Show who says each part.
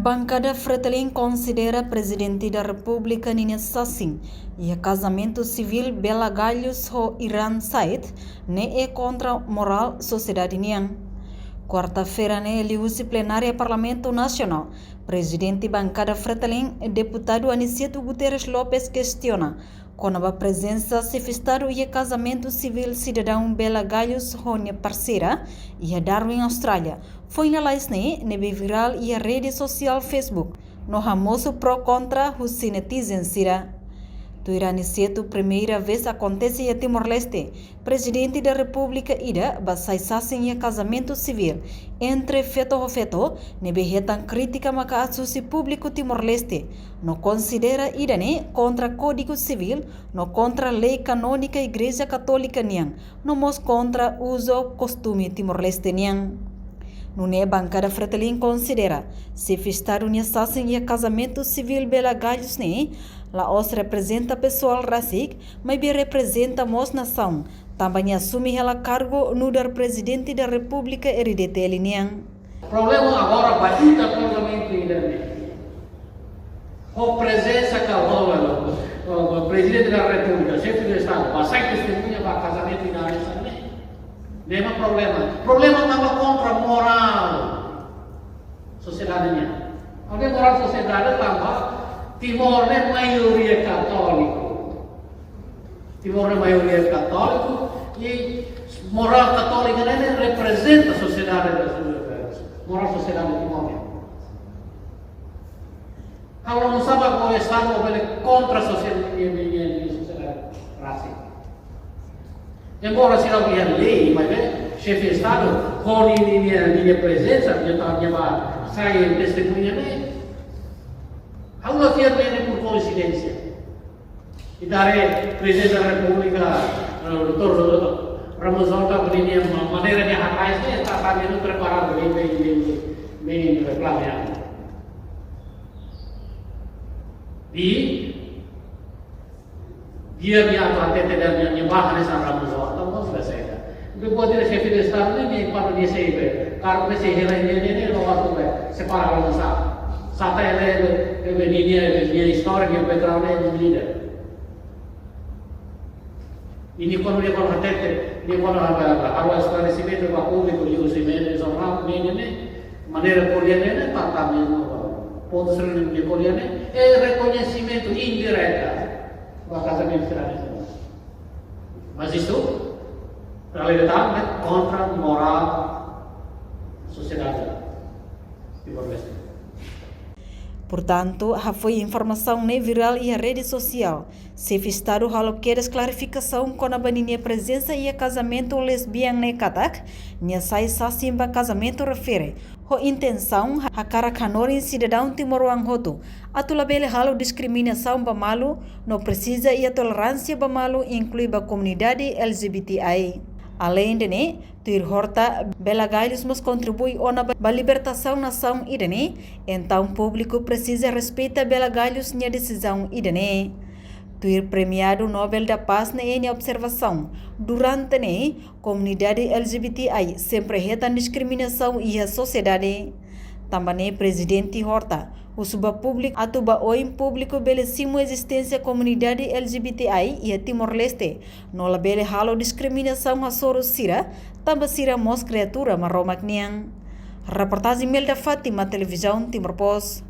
Speaker 1: Bancada Fretilin considera Presidente da República Nina Sassin e o casamento civil Bela Galhos ho Iran Said ne é contra moral sociedade nian. Quarta-feira ne liu-se plenária Parlamento Nacional. Presidente Bancada Fretilin, deputado Aniceto Guterres Lopes questiona com a presença sofisticada e casamento civil cidadão Bela Galhos Rônia parceira e a Darwin Austrália foi na laisne nebe viral e a rede social Facebook no famoso pro contra os netizens sira. Aniceto primeira vez acontece em Timor-Leste. Presidente da República ida basai sasin e casamento civil entre feto e feto nebe retan crítica maka atsusi público Timor-Leste no considera ida ne contra Código Civil no contra lei canônica Igreja Católica niang no mos contra uso costume Timor-Leste niang. Nune Bancada Fretilin considera se festar uniasasin e casamento civil Bela Galhos ne la os representa pessoal racic, mas be representa mos nação. Também assume ela cargo no dar presidente da República RDT Liniang.
Speaker 2: Problema agora vai dar parlamento ainda. Com presença calma, o presidente da República, chefe do Estado, passar testemunha para casamento na área também. Nenhum problema. Problema estava contra a moral sociedade minha. Alguém moral sociedade estava Timor é maioria católico. Timor é maioria católico e moral católica não representa a sociedade brasileira. Moral sociedade Timor. Kalau não sabe como o Estado contra a sociedade racial. Embora se não tenha lei, mas chefe de Estado, com minha presença, minha saia testemunha, não tinha nem por coincidência. E darei presidente da República, o doutor Ramos Horta, a maneira de rapaz, está sabendo preparado, bem planeado. E dia de até minha barra nessa Ramos Horta, vamos ver. Depois de chefe de Estado, nem para me ser, cargo me ser nem não vai separar o lançar. Sata é minha história que eu petróleo é líder. E nem quando há esclarecimento para o público de os e-mails, maneira coreana, tá mesmo, ponto de coreana, é reconhecimento indireto do casamento tradicional. Mas isso, na verdade, é contra a moral da sociedade timor-leste.
Speaker 1: Portanto, foi informação nem viral e a rede social. Se Estado halo queres clarificação com a baninha presença e a casamento lesbiano ne katak, nia sai sasimba casamento refere. Ho intenção a cara canorin cidadão timor-wang hoto. Atulabele halo discriminação bamalu, não precisa e a tolerância bamalu inclui a comunidade LGBTI. Além de ne, tuir horta Bela Galhos mas contribui na libertação nação idane, então público precisa respeitar Bela Galhos na decisão idane. Tuir premiado Nobel da Paz na em observação. Durante ne, comunidade LGBTI sempre retam discriminação e a sociedade. Também presidente Horta, o subpúblico atuba o em público belecimo existência comunidade LGBTI e a Timor-Leste. No labele halo discriminação a soro sira, também sira mos criatura marromak niang. Reportagem Melda Fátima, televisão Timor Post.